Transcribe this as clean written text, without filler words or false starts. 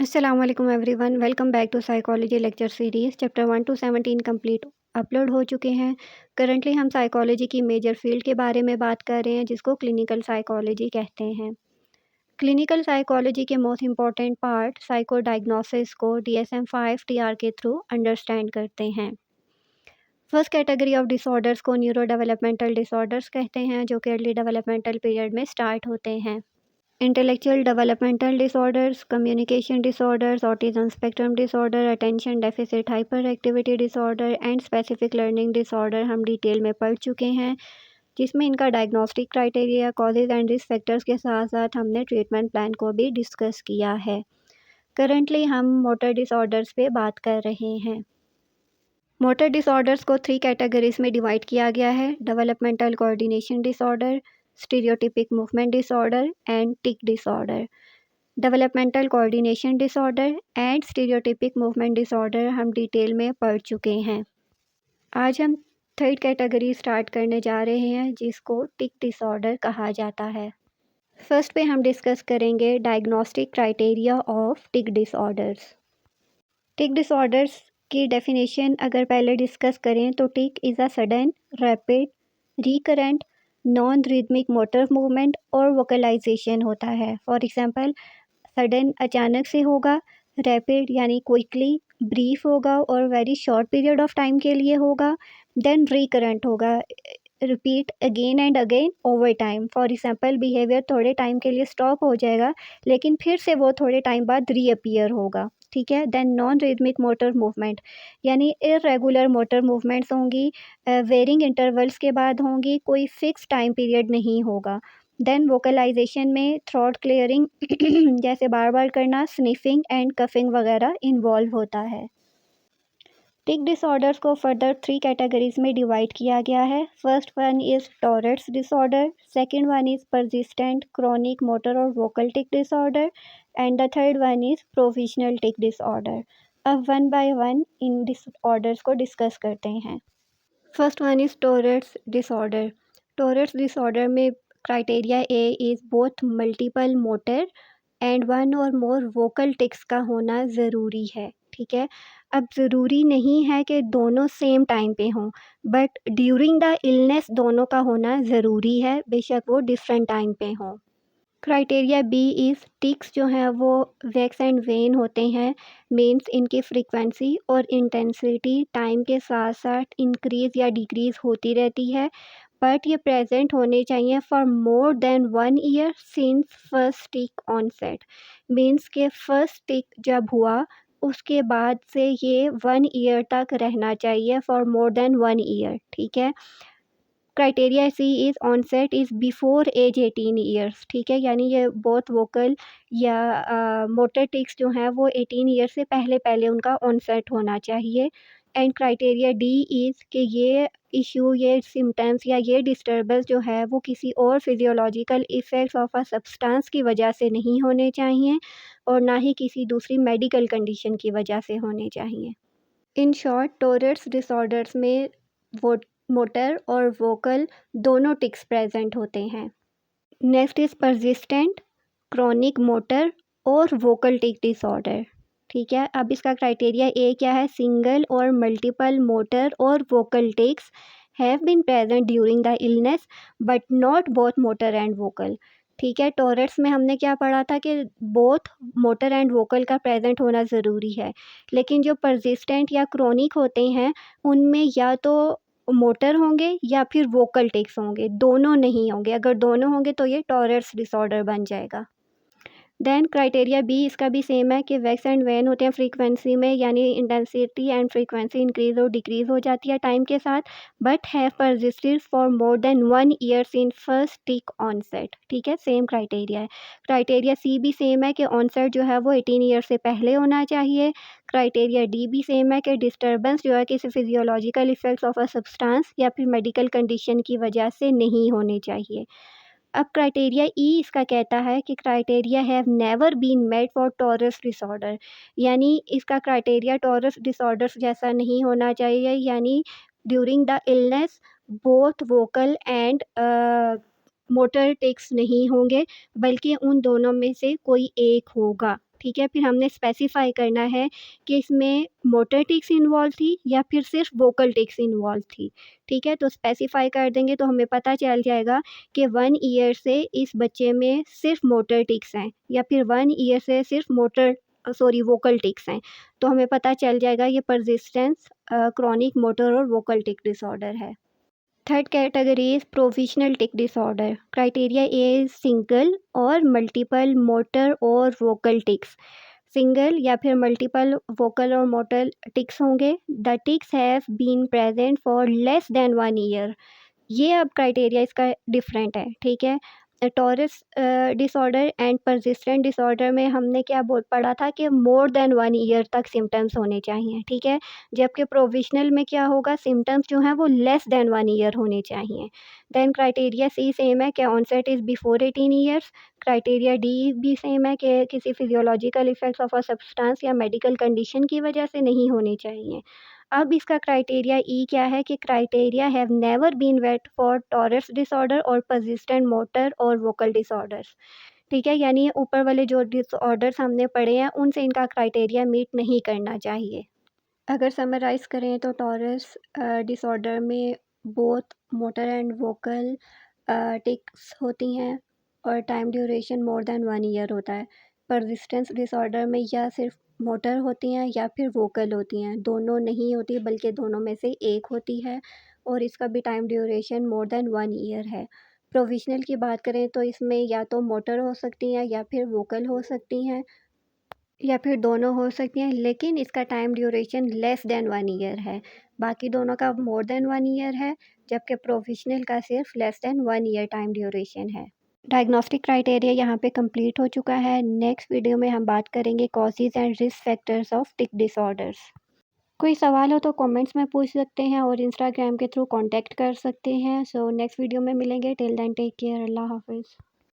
अस्सलाम वालेकुम everyone, welcome back to psychology lecture series. Chapter 1 to 17 complete upload हो चुके हैं। करंटली हम साइकोलॉजी की मेजर फील्ड के बारे में बात कर रहे हैं, जिसको क्लिनिकल साइकोलॉजी कहते हैं। क्लिनिकल साइकोलॉजी के most important part psycho diagnosis को DSM-5 TR के थ्रू अंडरस्टैंड करते हैं। फर्स्ट कैटेगरी ऑफ डिसऑर्डर्स को न्यूरो डेवलपमेंटल डिसऑर्डर्स कहते हैं, जो कि अर्ली डेवलपमेंटल पीरियड में स्टार्ट होते हैं। Intellectual developmental disorders, communication disorders, autism spectrum disorder, attention deficit hyper activity disorder and specific learning disorder हम डिटेल में पढ़ चुके हैं, जिसमें इनका diagnostic criteria, causes and risk factors के साथ साथ हमने ट्रीटमेंट प्लान को भी डिस्कस किया है। करंटली हम मोटर डिसऑर्डर्स पे बात कर रहे हैं। मोटर डिसऑर्डर्स को 3 कैटेगरीज में डिवाइड किया गया है: developmental coordination disorder, stereotypic movement disorder and tic disorder. Developmental coordination disorder and stereotypic movement disorder हम डिटेल में पढ़ चुके हैं। आज हम थर्ड कैटेगरी स्टार्ट करने जा रहे हैं, जिसको टिक डिसऑर्डर कहा जाता है। फर्स्ट पे हम डिस्कस करेंगे diagnostic criteria of tic disorders. Tic disorders की डेफिनेशन अगर पहले डिस्कस करें तो tic is a sudden, rapid, recurrent, non rhythmic motor movement और वोकलाइजेशन होता है। फॉर एग्जांपल, सडन अचानक से होगा, रैपिड यानी क्विकली, ब्रीफ होगा और very short period of time के लिए होगा, देन रिकरेंट होगा, repeat again and again over time. For example, behaviour थोड़े टाइम के लिए स्टॉप हो जाएगा, लेकिन फिर से वो थोड़े टाइम बाद रीअपियर होगा। ठीक है। Then non rhythmic motor movement यानी इरेगुलर मोटर मूवमेंट्स होंगी, वेरिंग इंटरवल्स के बाद होंगी, कोई फिक्स टाइम पीरियड नहीं होगा। देन वोकलाइजेशन में थ्रोट क्लियरिंग जैसे बार बार करना, स्निफिंग एंड कफिंग वगैरह इन्वॉल्व होता है। टिक डिसऑर्डर्स को फर्दर 3 कैटेगरीज में डिवाइड किया गया है। First one is Tourette's disorder, second one is persistent chronic motor और vocal tic disorder and the third one is provisional tic disorder. अब वन बाय वन इन डिसऑर्डर्स को discuss करते हैं। First one is Tourette's disorder. Tourette's disorder में criteria A is both multiple motor and one और more vocal ticks का होना ज़रूरी है। ठीक है। अब ज़रूरी नहीं है कि दोनों सेम टाइम पे हों, बट ड्यूरिंग द इलनेस दोनों का होना ज़रूरी है, बेशक वो डिफरेंट टाइम पे हों। क्राइटेरिया बी इज़ टिक्स जो हैं वो वैक्स एंड वेन होते हैं, मीन्स इनकी फ्रीक्वेंसी और इंटेंसिटी टाइम के साथ साथ इंक्रीज़ या डिक्रीज़ होती रहती है, बट ये प्रेजेंट होने चाहिए for more than 1 year since first tic onset. Means के फर्स्ट टिक जब हुआ उसके बाद से ये 1 ईयर तक रहना चाहिए, फॉर मोर देन 1 ईयर। ठीक है। Criteria C is onset is before age 18 years. ठीक है। यानी ये बहुत वोकल या मोटर टिक्स जो हैं वो 18 ईयर से पहले पहले उनका ऑनसेट होना चाहिए। एंड क्राइटेरिया डी इज़ कि ये इशू, ये सिम्टम्स या ये डिस्टर्बेंस जो है वो किसी और physiological effects of a substance की वजह से नहीं होने चाहिए और ना ही किसी दूसरी मेडिकल कंडीशन की वजह से होने चाहिए। इन शॉर्ट, टोरेट्स डिसऑर्डर्स में वो मोटर और वोकल दोनों टिक्स प्रेजेंट होते हैं। Next is persistent chronic motor और वोकल टिक डिसऑर्डर। ठीक है। अब इसका क्राइटेरिया ए क्या है? सिंगल और मल्टीपल मोटर और vocal tics have been present during the illness but not both motor and vocal. ठीक है। टॉरेट्स में हमने क्या पढ़ा था कि बोथ मोटर एंड वोकल का प्रेजेंट होना ज़रूरी है, लेकिन जो परसिस्टेंट या क्रॉनिक होते हैं उनमें या तो मोटर होंगे या फिर वोकल टिक्स होंगे, दोनों नहीं होंगे। अगर दोनों होंगे तो ये टॉरेट्स डिसऑर्डर बन जाएगा। देन क्राइटेरिया बी इसका भी सेम है कि वैक्स एंड वेन होते हैं फ्रीक्वेंसी में, यानी इंटेंसिटी एंड फ्रीक्वेंसी इंक्रीज और डिक्रीज हो जाती है टाइम के साथ, but have persisted for more than 1 years in first tic onset. ठीक है। सेम क्राइटेरिया है। क्राइटेरिया सी भी सेम है कि ऑनसेट जो है वो 18 ईयर से पहले होना चाहिए। क्राइटेरिया डी भी सेम है कि डिस्टर्बेंस जो है किसी physiological effects of a substance या फिर मेडिकल कंडीशन की वजह से नहीं होने चाहिए। अब क्राइटेरिया ई इसका कहता है कि criteria have never been met for Tourette's disorder, यानी इसका क्राइटेरिया टॉरस डिसऑर्डर्स जैसा नहीं होना चाहिए, यानी during the illness both vocal and motor tics नहीं होंगे, बल्कि उन दोनों में से कोई एक होगा। ठीक है। फिर हमने स्पेसिफ़ाई करना है कि इसमें मोटर टिक्स इन्वॉल्व थी या फिर सिर्फ वोकल टिक्स इन्वॉल्व थी, ठीक है। तो स्पेसिफ़ाई कर देंगे तो हमें पता चल जाएगा कि 1 ईयर से इस बच्चे में सिर्फ मोटर टिक्स हैं या फिर 1 ईयर से सिर्फ वोकल टिक्स हैं। तो हमें पता चल जाएगा ये परसिस्टेंस क्रॉनिक मोटर और वोकल टिक डिसऑर्डर है। Third category is provisional tic disorder. Criteria A is single और मल्टीपल मोटर और वोकल टिक्स। सिंगल या फिर मल्टीपल वोकल और मोटर टिक्स होंगे। The tics have been present for less than 1 year. ये अब criteria इसका डिफरेंट है, ठीक है। Tourette's disorder and persistent disorder में हमने क्या बोल पढ़ा था कि मोर देन 1 ईयर तक सिम्पटम्स होने चाहिए, ठीक है। जबकि प्रोविज़नल में क्या होगा, सिम्पटम्स जो हैं वो लेस देन 1 ईयर होने चाहिए। देन क्राइटेरिया सी सेम है कि onset is before 18 years. Criteria D भी सेम है कि किसी physiological effects of a substance या मेडिकल कंडीशन की वजह से नहीं होने चाहिए। अब इसका क्राइटेरिया ई क्या है कि criteria have never been met for Tourette's disorder और परसिस्टेंट मोटर और वोकल डिसऑर्डर्स, ठीक है। यानी ऊपर वाले जो डिसऑर्डर्स हमने पढ़े हैं उनसे इनका क्राइटेरिया मीट नहीं करना चाहिए। अगर समराइज़ करें तो टॉरस डिसऑर्डर में both motor and vocal tics होती हैं और time duration more than 1 year होता है। परसिस्टेंस डिसऑर्डर में या सिर्फ मोटर होती हैं या फिर वोकल होती हैं, दोनों नहीं होती बल्कि दोनों में से एक होती है और इसका भी time duration more than 1 year है। प्रोविज़नल की बात करें तो इसमें या तो मोटर हो सकती हैं या फिर वोकल हो सकती हैं या फिर दोनों हो सकती हैं, लेकिन इसका time duration less than 1 year है। बाकी दोनों का मोर देन 1 ईयर है, जबकि प्रोविज़नल का सिर्फ less than 1 year time duration है। डायग्नोस्टिक क्राइटेरिया यहाँ पे कंप्लीट हो चुका है। नेक्स्ट वीडियो में हम बात करेंगे causes and risk factors of tic disorders. कोई सवाल हो तो कमेंट्स में पूछ सकते हैं और इंस्टाग्राम के थ्रू कॉन्टैक्ट कर सकते हैं। सो नेक्स्ट वीडियो में मिलेंगे। Till then take care. अल्लाह हाफ़िज़।